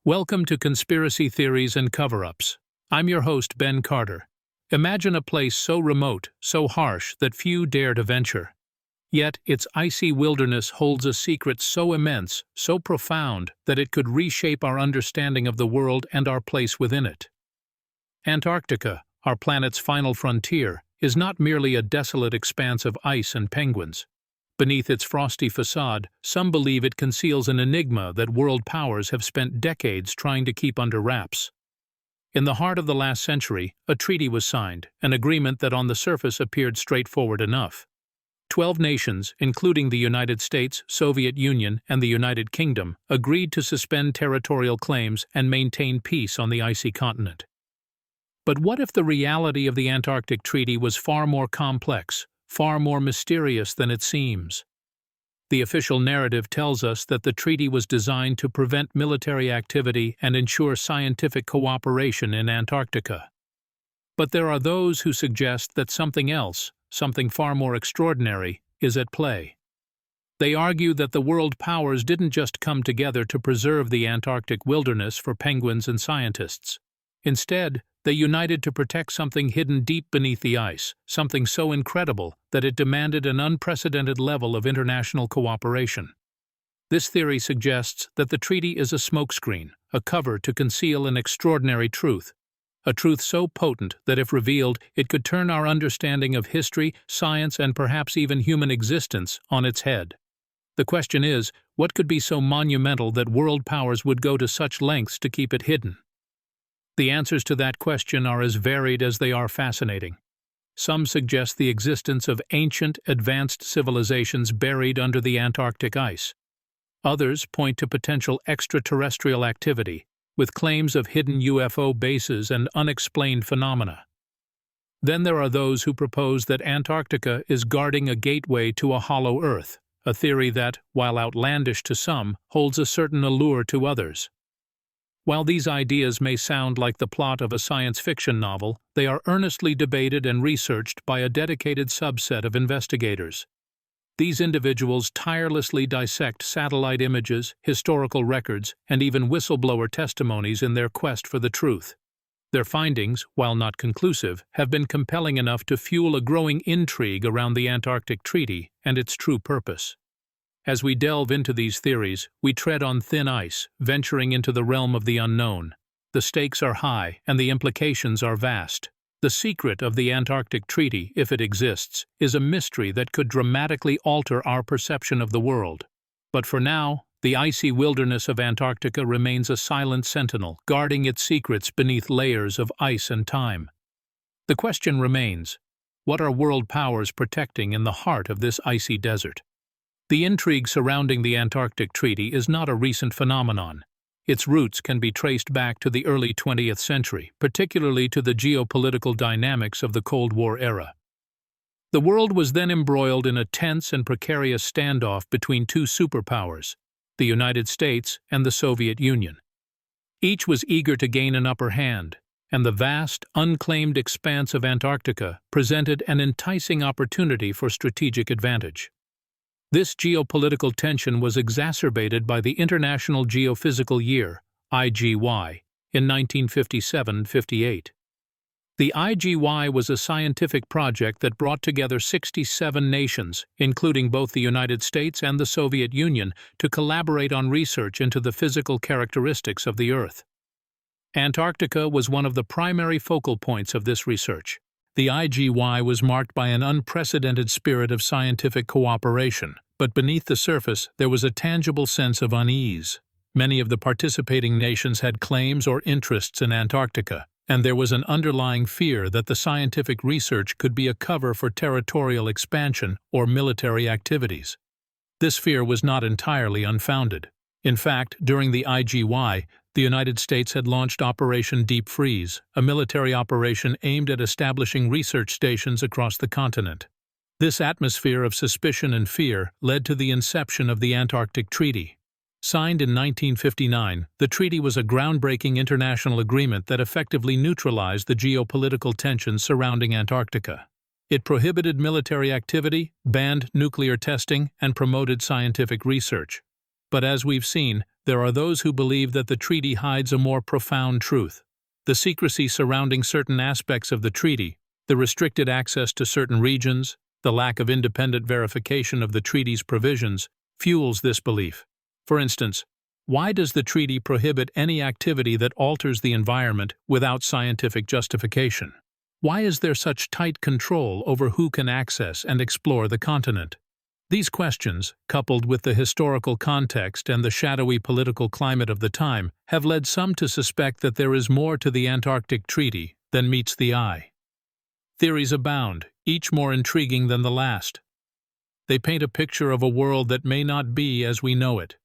Welcome to Conspiracy Theories and Cover-Ups. I'm your host, Ben Carter. Imagine a place so remote, so harsh, that few dare to venture. Yet its icy wilderness holds a secret so immense, so profound, that it could reshape our understanding of the world and our place within it. Antarctica, our planet's final frontier, is not merely a desolate expanse of ice and penguins. Beneath its frosty facade, some believe it conceals an enigma that world powers have spent decades trying to keep under wraps. In the heart of the last century, a treaty was signed, an agreement that on the surface appeared straightforward enough. 12 nations, including the United States, Soviet Union, and the United Kingdom, agreed to suspend territorial claims and maintain peace on the icy continent. But what if the reality of the Antarctic Treaty was far more complex, far more mysterious than it seems? The official narrative tells us that the treaty was designed to prevent military activity and ensure scientific cooperation in Antarctica. But there are those who suggest that something else, something far more extraordinary, is at play. They argue that the world powers didn't just come together to preserve the Antarctic wilderness for penguins and scientists. Instead, they united to protect something hidden deep beneath the ice, something so incredible that it demanded an unprecedented level of international cooperation. This theory suggests that the treaty is a smokescreen, a cover to conceal an extraordinary truth, a truth so potent that if revealed, it could turn our understanding of history, science, and perhaps even human existence on its head. The question is, what could be so monumental that world powers would go to such lengths to keep it hidden? The answers to that question are as varied as they are fascinating. Some suggest the existence of ancient, advanced civilizations buried under the Antarctic ice. Others point to potential extraterrestrial activity, with claims of hidden UFO bases and unexplained phenomena. Then there are those who propose that Antarctica is guarding a gateway to a hollow Earth, a theory that, while outlandish to some, holds a certain allure to others. While these ideas may sound like the plot of a science fiction novel, they are earnestly debated and researched by a dedicated subset of investigators. These individuals tirelessly dissect satellite images, historical records, and even whistleblower testimonies in their quest for the truth. Their findings, while not conclusive, have been compelling enough to fuel a growing intrigue around the Antarctic Treaty and its true purpose. As we delve into these theories, we tread on thin ice, venturing into the realm of the unknown. The stakes are high, and the implications are vast. The secret of the Antarctic Treaty, if it exists, is a mystery that could dramatically alter our perception of the world. But for now, the icy wilderness of Antarctica remains a silent sentinel, guarding its secrets beneath layers of ice and time. The question remains, what are world powers protecting in the heart of this icy desert? The intrigue surrounding the Antarctic Treaty is not a recent phenomenon. Its roots can be traced back to the early 20th century, particularly to the geopolitical dynamics of the Cold War era. The world was then embroiled in a tense and precarious standoff between two superpowers, the United States and the Soviet Union. Each was eager to gain an upper hand, and the vast, unclaimed expanse of Antarctica presented an enticing opportunity for strategic advantage. This geopolitical tension was exacerbated by the International Geophysical Year, IGY, in 1957-58. The IGY was a scientific project that brought together 67 nations, including both the United States and the Soviet Union, to collaborate on research into the physical characteristics of the Earth. Antarctica was one of the primary focal points of this research. The IGY was marked by an unprecedented spirit of scientific cooperation, but beneath the surface there was a tangible sense of unease. Many of the participating nations had claims or interests in Antarctica, and there was an underlying fear that the scientific research could be a cover for territorial expansion or military activities. This fear was not entirely unfounded. In fact, during the IGY, the United States had launched Operation Deep Freeze, a military operation aimed at establishing research stations across the continent. This atmosphere of suspicion and fear led to the inception of the Antarctic Treaty. Signed in 1959, the treaty was a groundbreaking international agreement that effectively neutralized the geopolitical tensions surrounding Antarctica. It prohibited military activity, banned nuclear testing, and promoted scientific research. But as we've seen, there are those who believe that the treaty hides a more profound truth. The secrecy surrounding certain aspects of the treaty, the restricted access to certain regions, the lack of independent verification of the treaty's provisions, fuels this belief. For instance, why does the treaty prohibit any activity that alters the environment without scientific justification? Why is there such tight control over who can access and explore the continent? These questions, coupled with the historical context and the shadowy political climate of the time, have led some to suspect that there is more to the Antarctic Treaty than meets the eye. Theories abound, each more intriguing than the last. They paint a picture of a world that may not be as we know it,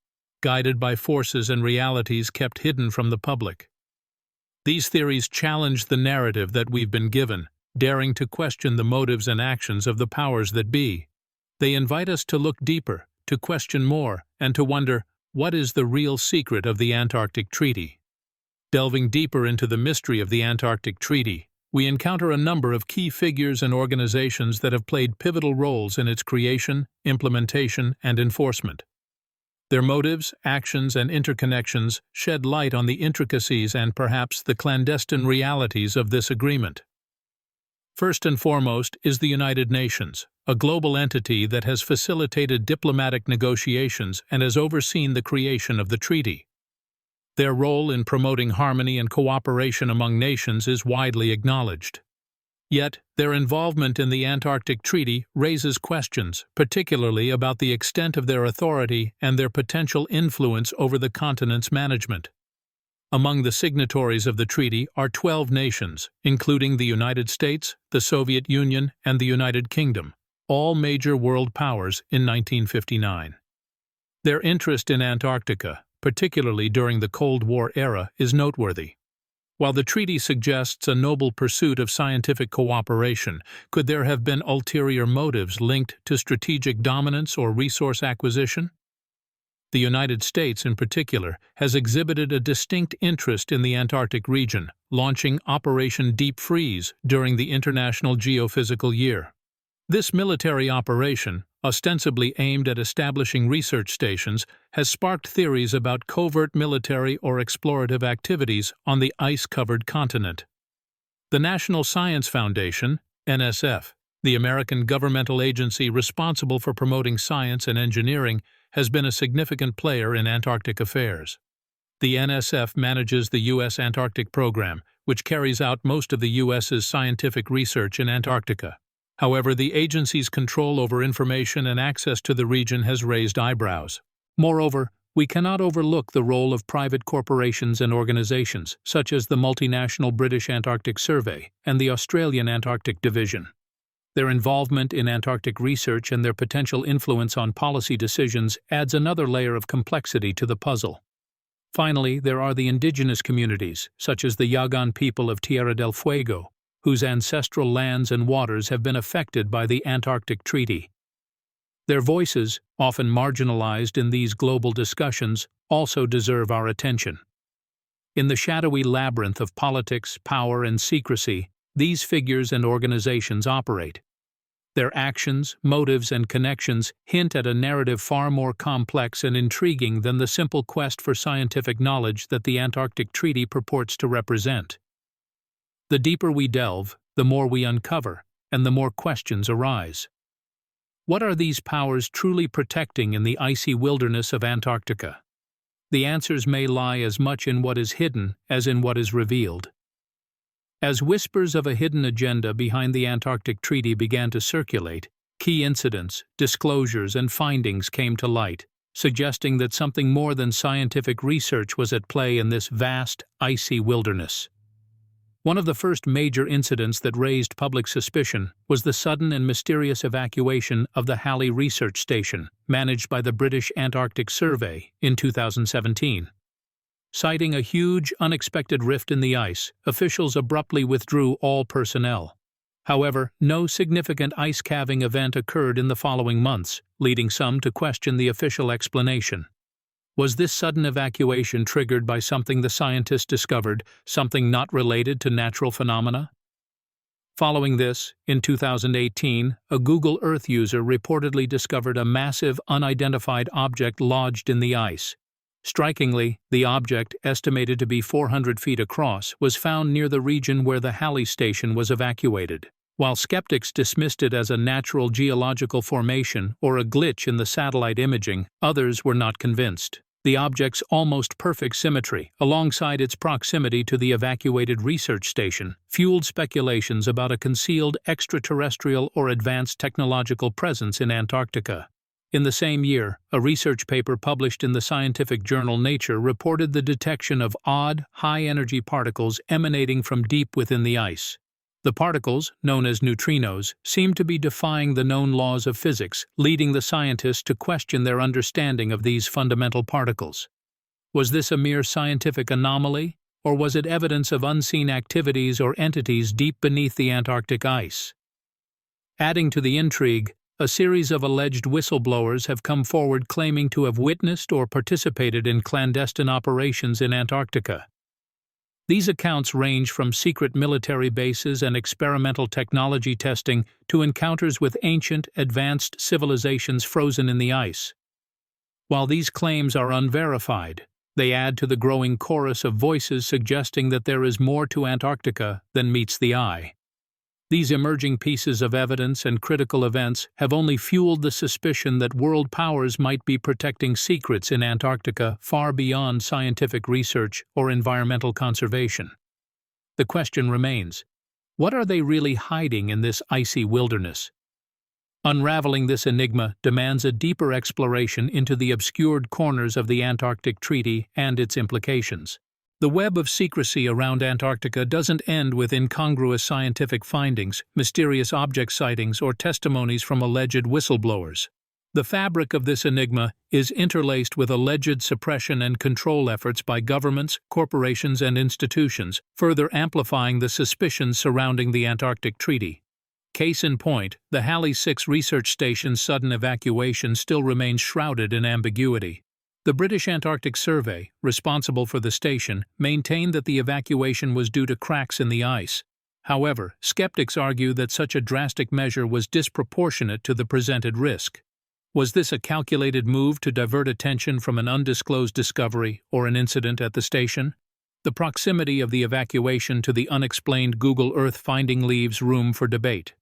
guided by forces and realities kept hidden from the public. These theories challenge the narrative that we've been given, daring to question the motives and actions of the powers that be. They invite us to look deeper, to question more, and to wonder, what is the real secret of the Antarctic Treaty? Delving deeper into the mystery of the Antarctic Treaty, we encounter a number of key figures and organizations that have played pivotal roles in its creation, implementation, and enforcement. Their motives, actions, and interconnections shed light on the intricacies and perhaps the clandestine realities of this agreement. First and foremost is the United Nations, a global entity that has facilitated diplomatic negotiations and has overseen the creation of the treaty. Their role in promoting harmony and cooperation among nations is widely acknowledged. Yet, their involvement in the Antarctic Treaty raises questions, particularly about the extent of their authority and their potential influence over the continent's management. Among the signatories of the treaty are 12 nations, including the United States, the Soviet Union, and the United Kingdom, all major world powers in 1959. Their interest in Antarctica, particularly during the Cold War era, is noteworthy. While the treaty suggests a noble pursuit of scientific cooperation, could there have been ulterior motives linked to strategic dominance or resource acquisition? The United States, in particular, has exhibited a distinct interest in the Antarctic region, launching Operation Deep Freeze during the International Geophysical Year. This military operation, ostensibly aimed at establishing research stations, has sparked theories about covert military or explorative activities on the ice-covered continent. The National Science Foundation, NSF, the American governmental agency responsible for promoting science and engineering, has been a significant player in Antarctic affairs. The NSF manages the U.S. Antarctic Program, which carries out most of the U.S.'s scientific research in Antarctica. However, the agency's control over information and access to the region has raised eyebrows. Moreover, we cannot overlook the role of private corporations and organizations, such as the multinational British Antarctic Survey and the Australian Antarctic Division. Their involvement in Antarctic research and their potential influence on policy decisions adds another layer of complexity to the puzzle. Finally, there are the indigenous communities, such as the Yagan people of Tierra del Fuego, whose ancestral lands and waters have been affected by the Antarctic Treaty. Their voices, often marginalized in these global discussions, also deserve our attention. In the shadowy labyrinth of politics, power, and secrecy, these figures and organizations operate. Their actions, motives, and connections hint at a narrative far more complex and intriguing than the simple quest for scientific knowledge that the Antarctic Treaty purports to represent. The deeper we delve, the more we uncover, and the more questions arise. What are these powers truly protecting in the icy wilderness of Antarctica? The answers may lie as much in what is hidden as in what is revealed. As whispers of a hidden agenda behind the Antarctic Treaty began to circulate, key incidents, disclosures, and findings came to light, suggesting that something more than scientific research was at play in this vast, icy wilderness. One of the first major incidents that raised public suspicion was the sudden and mysterious evacuation of the Halley Research Station, managed by the British Antarctic Survey, in 2017. Citing a huge, unexpected rift in the ice, officials abruptly withdrew all personnel. However, no significant ice-calving event occurred in the following months, leading some to question the official explanation. Was this sudden evacuation triggered by something the scientists discovered, something not related to natural phenomena? Following this, in 2018, a Google Earth user reportedly discovered a massive, unidentified object lodged in the ice. Strikingly, the object, estimated to be 400 feet across, was found near the region where the Halley station was evacuated. While skeptics dismissed it as a natural geological formation or a glitch in the satellite imaging, others were not convinced. The object's almost perfect symmetry, alongside its proximity to the evacuated research station, fueled speculations about a concealed extraterrestrial or advanced technological presence in Antarctica. In the same year, a research paper published in the scientific journal Nature reported the detection of odd, high-energy particles emanating from deep within the ice. The particles, known as neutrinos, seemed to be defying the known laws of physics, leading the scientists to question their understanding of these fundamental particles. Was this a mere scientific anomaly, or was it evidence of unseen activities or entities deep beneath the Antarctic ice? Adding to the intrigue, a series of alleged whistleblowers have come forward claiming to have witnessed or participated in clandestine operations in Antarctica. These accounts range from secret military bases and experimental technology testing to encounters with ancient, advanced civilizations frozen in the ice. While these claims are unverified, they add to the growing chorus of voices suggesting that there is more to Antarctica than meets the eye. These emerging pieces of evidence and critical events have only fueled the suspicion that world powers might be protecting secrets in Antarctica far beyond scientific research or environmental conservation. The question remains, what are they really hiding in this icy wilderness? Unraveling this enigma demands a deeper exploration into the obscured corners of the Antarctic Treaty and its implications. The web of secrecy around Antarctica doesn't end with incongruous scientific findings, mysterious object sightings, or testimonies from alleged whistleblowers. The fabric of this enigma is interlaced with alleged suppression and control efforts by governments, corporations, and institutions, further amplifying the suspicions surrounding the Antarctic Treaty. Case in point, the Halley 6 research station's sudden evacuation still remains shrouded in ambiguity. The British Antarctic Survey, responsible for the station, maintained that the evacuation was due to cracks in the ice. However, skeptics argue that such a drastic measure was disproportionate to the presented risk. Was this a calculated move to divert attention from an undisclosed discovery or an incident at the station? The proximity of the evacuation to the unexplained Google Earth finding leaves room for debate.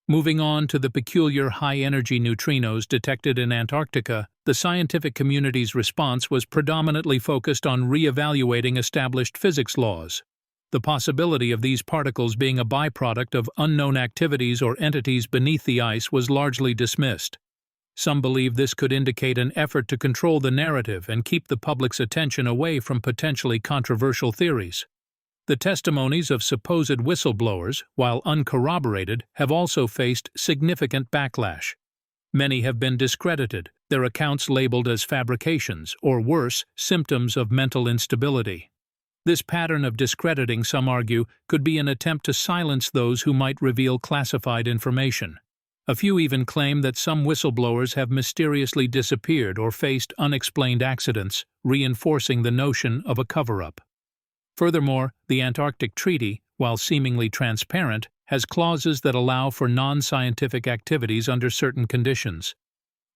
Moving on to the peculiar high-energy neutrinos detected in Antarctica, the scientific community's response was predominantly focused on re-evaluating established physics laws. The possibility of these particles being a byproduct of unknown activities or entities beneath the ice was largely dismissed. Some believe this could indicate an effort to control the narrative and keep the public's attention away from potentially controversial theories. The testimonies of supposed whistleblowers, while uncorroborated, have also faced significant backlash. Many have been discredited, their accounts labeled as fabrications, or worse, symptoms of mental instability. This pattern of discrediting, some argue, could be an attempt to silence those who might reveal classified information. A few even claim that some whistleblowers have mysteriously disappeared or faced unexplained accidents, reinforcing the notion of a cover-up. Furthermore, the Antarctic Treaty, while seemingly transparent, has clauses that allow for non-scientific activities under certain conditions.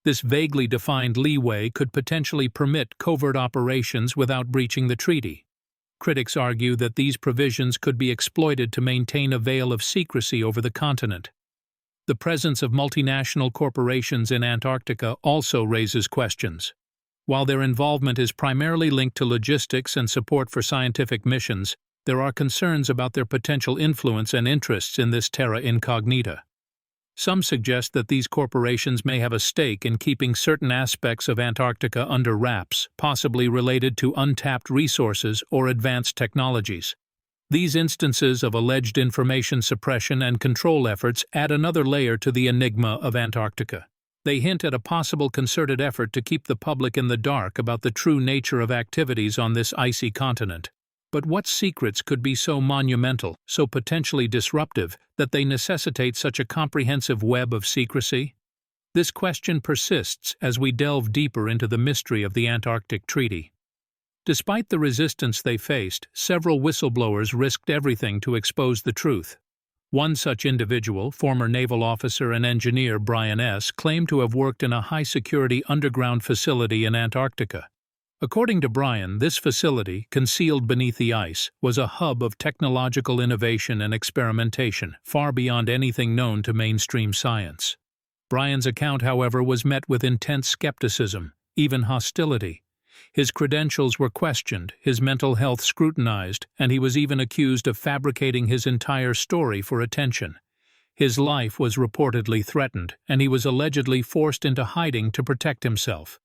This vaguely defined leeway could potentially permit covert operations without breaching the treaty. Critics argue that these provisions could be exploited to maintain a veil of secrecy over the continent. The presence of multinational corporations in Antarctica also raises questions. While their involvement is primarily linked to logistics and support for scientific missions, there are concerns about their potential influence and interests in this terra incognita. Some suggest that these corporations may have a stake in keeping certain aspects of Antarctica under wraps, possibly related to untapped resources or advanced technologies. These instances of alleged information suppression and control efforts add another layer to the enigma of Antarctica. They hint at a possible concerted effort to keep the public in the dark about the true nature of activities on this icy continent. But what secrets could be so monumental, so potentially disruptive, that they necessitate such a comprehensive web of secrecy? This question persists as we delve deeper into the mystery of the Antarctic Treaty. Despite the resistance they faced, several whistleblowers risked everything to expose the truth. One such individual, former naval officer and engineer Brian S., claimed to have worked in a high-security underground facility in Antarctica. According to Brian, this facility, concealed beneath the ice, was a hub of technological innovation and experimentation, far beyond anything known to mainstream science. Brian's account, however, was met with intense skepticism, even hostility. His credentials were questioned, his mental health scrutinized, and he was even accused of fabricating his entire story for attention. His life was reportedly threatened, and he was allegedly forced into hiding to protect himself.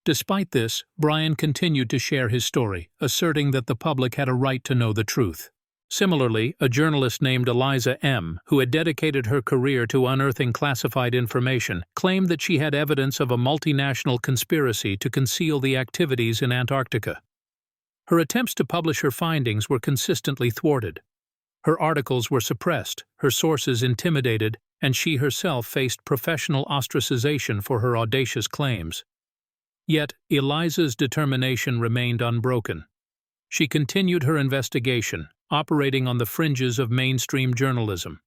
Despite this, Brian continued to share his story, asserting that the public had a right to know the truth. Similarly, a journalist named Eliza M., who had dedicated her career to unearthing classified information, claimed that she had evidence of a multinational conspiracy to conceal the activities in Antarctica. Her attempts to publish her findings were consistently thwarted. Her articles were suppressed, her sources intimidated, and she herself faced professional ostracization for her audacious claims. Yet, Eliza's determination remained unbroken. She continued her investigation, operating on the fringes of mainstream journalism.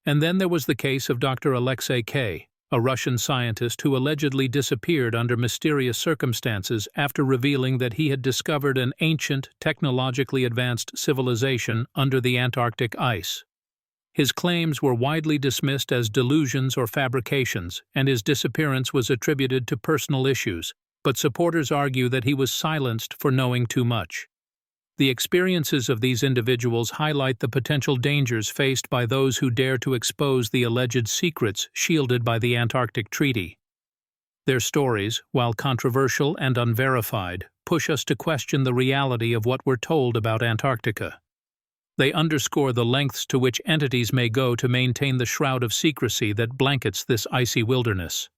And then there was the case of Dr. Alexei K., a Russian scientist who allegedly disappeared under mysterious circumstances after revealing that he had discovered an ancient, technologically advanced civilization under the Antarctic ice. His claims were widely dismissed as delusions or fabrications, and his disappearance was attributed to personal issues, but supporters argue that he was silenced for knowing too much. The experiences of these individuals highlight the potential dangers faced by those who dare to expose the alleged secrets shielded by the Antarctic Treaty. Their stories, while controversial and unverified, push us to question the reality of what we're told about Antarctica. They underscore the lengths to which entities may go to maintain the shroud of secrecy that blankets this icy wilderness.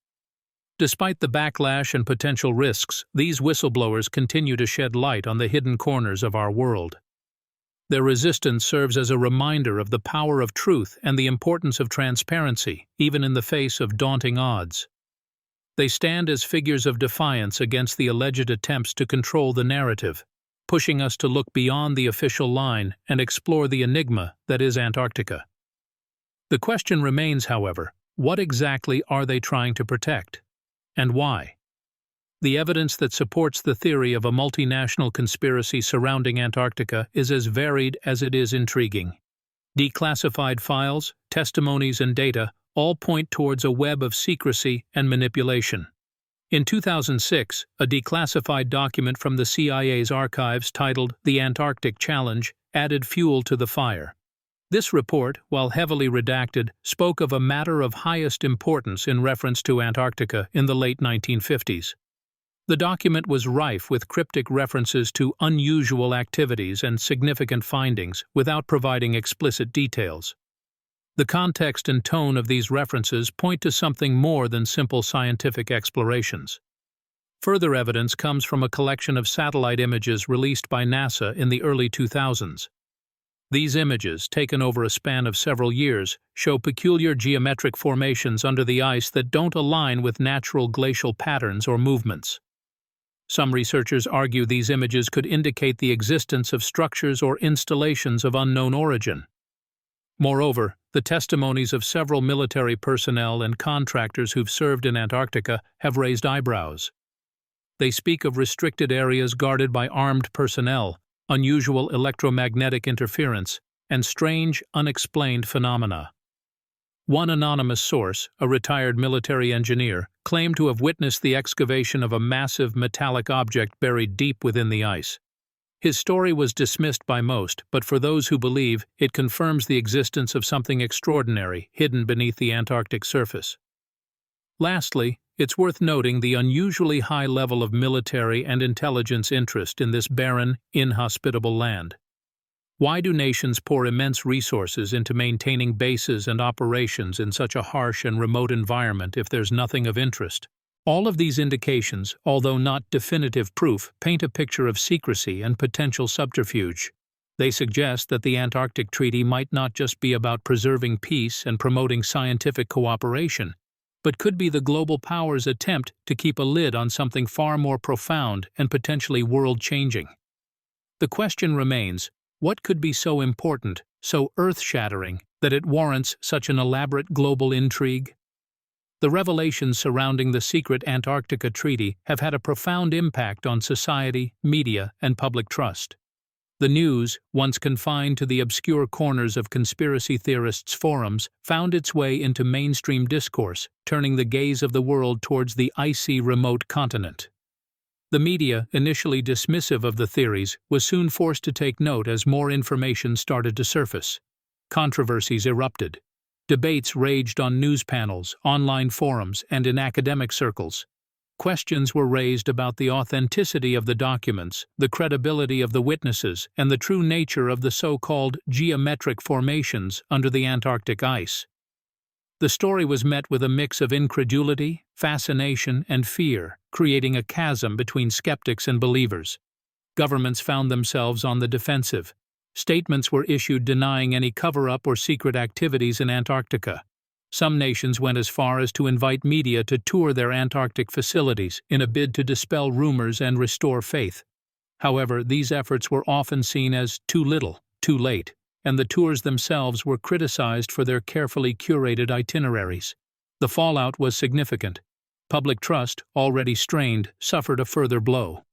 Despite the backlash and potential risks, these whistleblowers continue to shed light on the hidden corners of our world. Their resistance serves as a reminder of the power of truth and the importance of transparency, even in the face of daunting odds. They stand as figures of defiance against the alleged attempts to control the narrative, pushing us to look beyond the official line and explore the enigma that is Antarctica. The question remains, however, what exactly are they trying to protect? And why? The evidence that supports the theory of a multinational conspiracy surrounding Antarctica is as varied as it is intriguing. Declassified files, testimonies, and data all point towards a web of secrecy and manipulation. In 2006, a declassified document from the CIA's archives titled The Antarctic Challenge added fuel to the fire. This report, while heavily redacted, spoke of a matter of highest importance in reference to Antarctica in the late 1950s. The document was rife with cryptic references to unusual activities and significant findings without providing explicit details. The context and tone of these references point to something more than simple scientific explorations. Further evidence comes from a collection of satellite images released by NASA in the early 2000s. These images, taken over a span of several years, show peculiar geometric formations under the ice that don't align with natural glacial patterns or movements. Some researchers argue these images could indicate the existence of structures or installations of unknown origin. Moreover, the testimonies of several military personnel and contractors who've served in Antarctica have raised eyebrows. They speak of restricted areas guarded by armed personnel, unusual electromagnetic interference, and strange, unexplained phenomena. One anonymous source, a retired military engineer, claimed to have witnessed the excavation of a massive metallic object buried deep within the ice. His story was dismissed by most, but for those who believe, it confirms the existence of something extraordinary hidden beneath the Antarctic surface. Lastly, it's worth noting the unusually high level of military and intelligence interest in this barren, inhospitable land. Why do nations pour immense resources into maintaining bases and operations in such a harsh and remote environment if there's nothing of interest? All of these indications, although not definitive proof, paint a picture of secrecy and potential subterfuge. They suggest that the Antarctic Treaty might not just be about preserving peace and promoting scientific cooperation, but could be the global powers' attempt to keep a lid on something far more profound and potentially world-changing. The question remains, what could be so important, so earth-shattering, that it warrants such an elaborate global intrigue? The revelations surrounding the secret Antarctica Treaty have had a profound impact on society, media, and public trust. The news, once confined to the obscure corners of conspiracy theorists' forums, found its way into mainstream discourse, turning the gaze of the world towards the icy, remote continent. The media, initially dismissive of the theories, was soon forced to take note as more information started to surface. Controversies erupted. Debates raged on news panels, online forums, and in academic circles. Questions were raised about the authenticity of the documents, the credibility of the witnesses, and the true nature of the so-called geometric formations under the Antarctic ice. The story was met with a mix of incredulity, fascination, and fear, creating a chasm between skeptics and believers. Governments found themselves on the defensive. Statements were issued denying any cover-up or secret activities in Antarctica. Some nations went as far as to invite media to tour their Antarctic facilities in a bid to dispel rumors and restore faith. However, these efforts were often seen as too little, too late, and the tours themselves were criticized for their carefully curated itineraries. The fallout was significant. Public trust, already strained, suffered a further blow.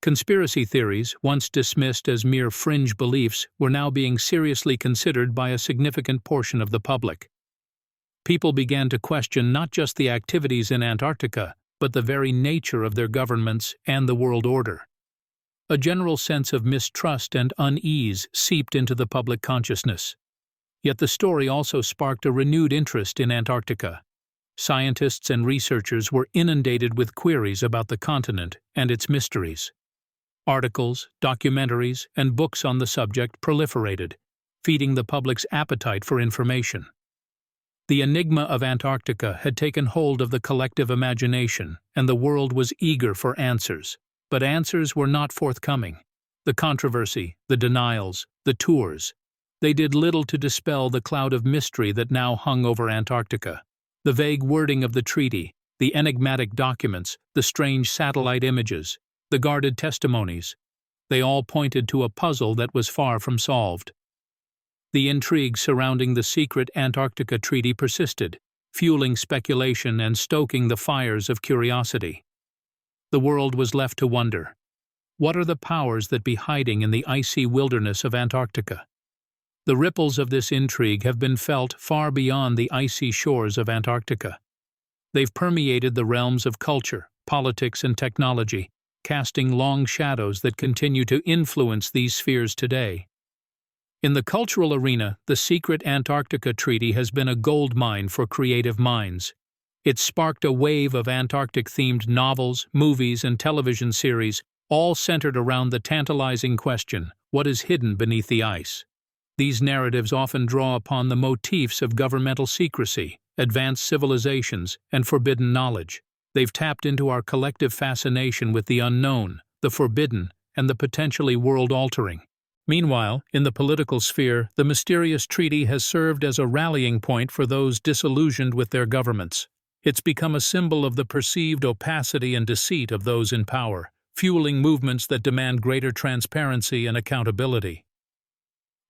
Conspiracy theories, once dismissed as mere fringe beliefs, were now being seriously considered by a significant portion of the public. People began to question not just the activities in Antarctica, but the very nature of their governments and the world order. A general sense of mistrust and unease seeped into the public consciousness. Yet the story also sparked a renewed interest in Antarctica. Scientists and researchers were inundated with queries about the continent and its mysteries. Articles, documentaries, and books on the subject proliferated, feeding the public's appetite for information. The enigma of Antarctica had taken hold of the collective imagination, and the world was eager for answers. But answers were not forthcoming. The controversy, the denials, the tours, they did little to dispel the cloud of mystery that now hung over Antarctica. The vague wording of the treaty, the enigmatic documents, the strange satellite images, the guarded testimonies, they all pointed to a puzzle that was far from solved. The intrigue surrounding the secret Antarctica Treaty persisted, fueling speculation and stoking the fires of curiosity. The world was left to wonder. What are the powers that be hiding in the icy wilderness of Antarctica? The ripples of this intrigue have been felt far beyond the icy shores of Antarctica. They've permeated the realms of culture, politics, and technology, casting long shadows that continue to influence these spheres today. In the cultural arena, the secret Antarctica Treaty has been a goldmine for creative minds. It sparked a wave of Antarctic-themed novels, movies, and television series, all centered around the tantalizing question, what is hidden beneath the ice? These narratives often draw upon the motifs of governmental secrecy, advanced civilizations, and forbidden knowledge. They've tapped into our collective fascination with the unknown, the forbidden, and the potentially world-altering. Meanwhile, in the political sphere, the mysterious treaty has served as a rallying point for those disillusioned with their governments. It's become a symbol of the perceived opacity and deceit of those in power, fueling movements that demand greater transparency and accountability.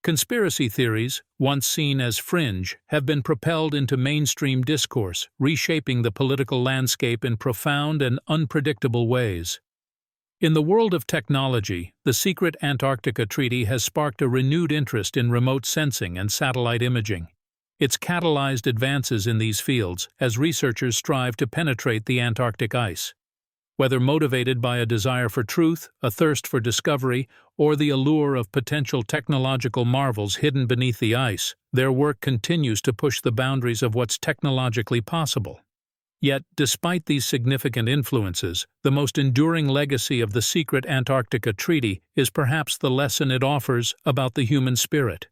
Conspiracy theories, once seen as fringe, have been propelled into mainstream discourse, reshaping the political landscape in profound and unpredictable ways. In the world of technology, the secret Antarctica Treaty has sparked a renewed interest in remote sensing and satellite imaging. It's catalyzed advances in these fields as researchers strive to penetrate the Antarctic ice. Whether motivated by a desire for truth, a thirst for discovery, or the allure of potential technological marvels hidden beneath the ice, their work continues to push the boundaries of what's technologically possible. Yet, despite these significant influences, the most enduring legacy of the secret Antarctica Treaty is perhaps the lesson it offers about the human spirit.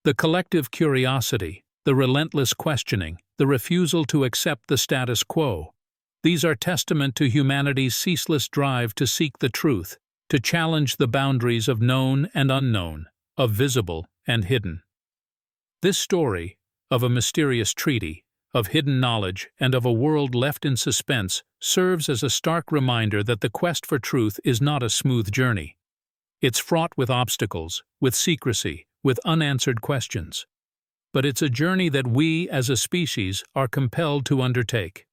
The collective curiosity, the relentless questioning, the refusal to accept the status quo. These are testament to humanity's ceaseless drive to seek the truth, to challenge the boundaries of known and unknown, of visible and hidden. This story, of a mysterious treaty, of hidden knowledge, and of a world left in suspense, serves as a stark reminder that the quest for truth is not a smooth journey. It's fraught with obstacles, with secrecy, with unanswered questions. but it's a journey that we, as a species, are compelled to undertake.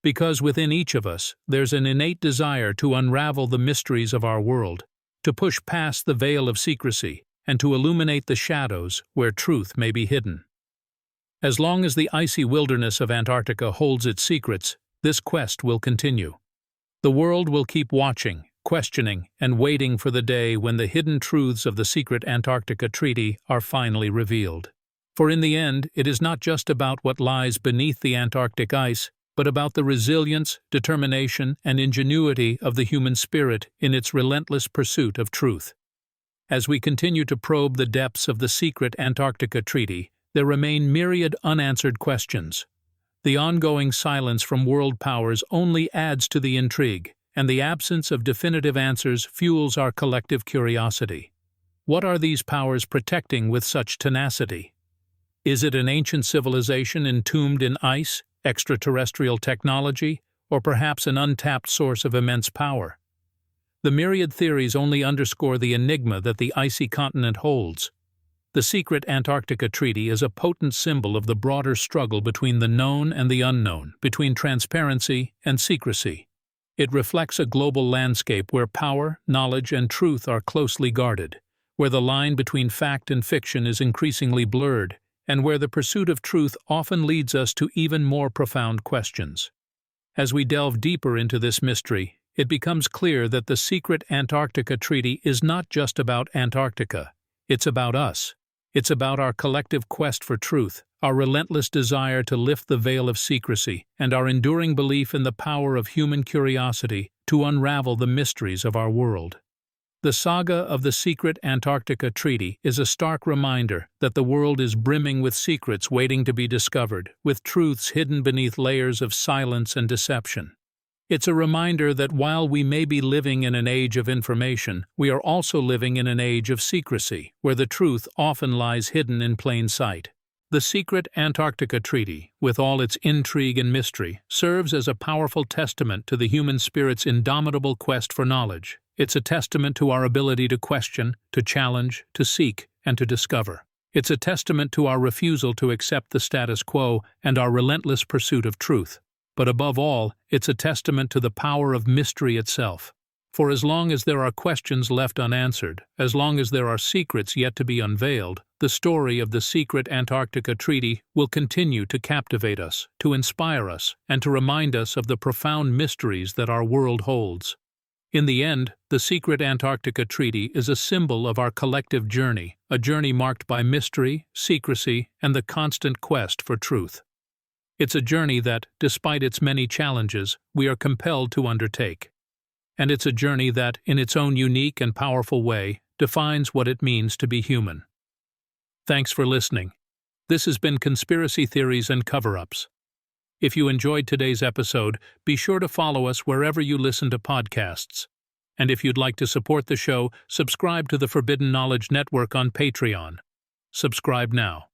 Because within each of us, there's an innate desire to unravel the mysteries of our world, to push past the veil of secrecy, and to illuminate the shadows where truth may be hidden. As long as the icy wilderness of Antarctica holds its secrets, this quest will continue. The world will keep watching, questioning, and waiting for the day when the hidden truths of the secret Antarctica Treaty are finally revealed. For in the end, it is not just about what lies beneath the Antarctic ice, but about the resilience, determination, and ingenuity of the human spirit in its relentless pursuit of truth. As we continue to probe the depths of the secret Antarctica Treaty, there remain myriad unanswered questions. The ongoing silence from world powers only adds to the intrigue, and the absence of definitive answers fuels our collective curiosity. What are these powers protecting with such tenacity? Is it an ancient civilization entombed in ice, extraterrestrial technology, or perhaps an untapped source of immense power? The myriad theories only underscore the enigma that the icy continent holds. The secret Antarctica Treaty is a potent symbol of the broader struggle between the known and the unknown, between transparency and secrecy. It reflects a global landscape where power, knowledge, and truth are closely guarded, where the line between fact and fiction is increasingly blurred, and where the pursuit of truth often leads us to even more profound questions. As we delve deeper into this mystery, it becomes clear that the secret Antarctica Treaty is not just about Antarctica. It's about us. It's about our collective quest for truth, our relentless desire to lift the veil of secrecy, and our enduring belief in the power of human curiosity to unravel the mysteries of our world. The saga of the secret Antarctica Treaty is a stark reminder that the world is brimming with secrets waiting to be discovered, with truths hidden beneath layers of silence and deception. It's a reminder that while we may be living in an age of information, we are also living in an age of secrecy, where the truth often lies hidden in plain sight. The secret Antarctica Treaty, with all its intrigue and mystery, serves as a powerful testament to the human spirit's indomitable quest for knowledge. It's a testament to our ability to question, to challenge, to seek, and to discover. It's a testament to our refusal to accept the status quo and our relentless pursuit of truth. But above all, it's a testament to the power of mystery itself. For as long as there are questions left unanswered, as long as there are secrets yet to be unveiled, the story of the secret Antarctica Treaty will continue to captivate us, to inspire us, and to remind us of the profound mysteries that our world holds. In the end, the secret Antarctica Treaty is a symbol of our collective journey, a journey marked by mystery, secrecy, and the constant quest for truth. It's a journey that, despite its many challenges, we are compelled to undertake. And it's a journey that, in its own unique and powerful way, defines what it means to be human. Thanks for listening. This has been Conspiracy Theories and Cover-Ups. If you enjoyed today's episode, be sure to follow us wherever you listen to podcasts. And if you'd like to support the show, subscribe to the Forbidden Knowledge Network on Patreon. Subscribe now.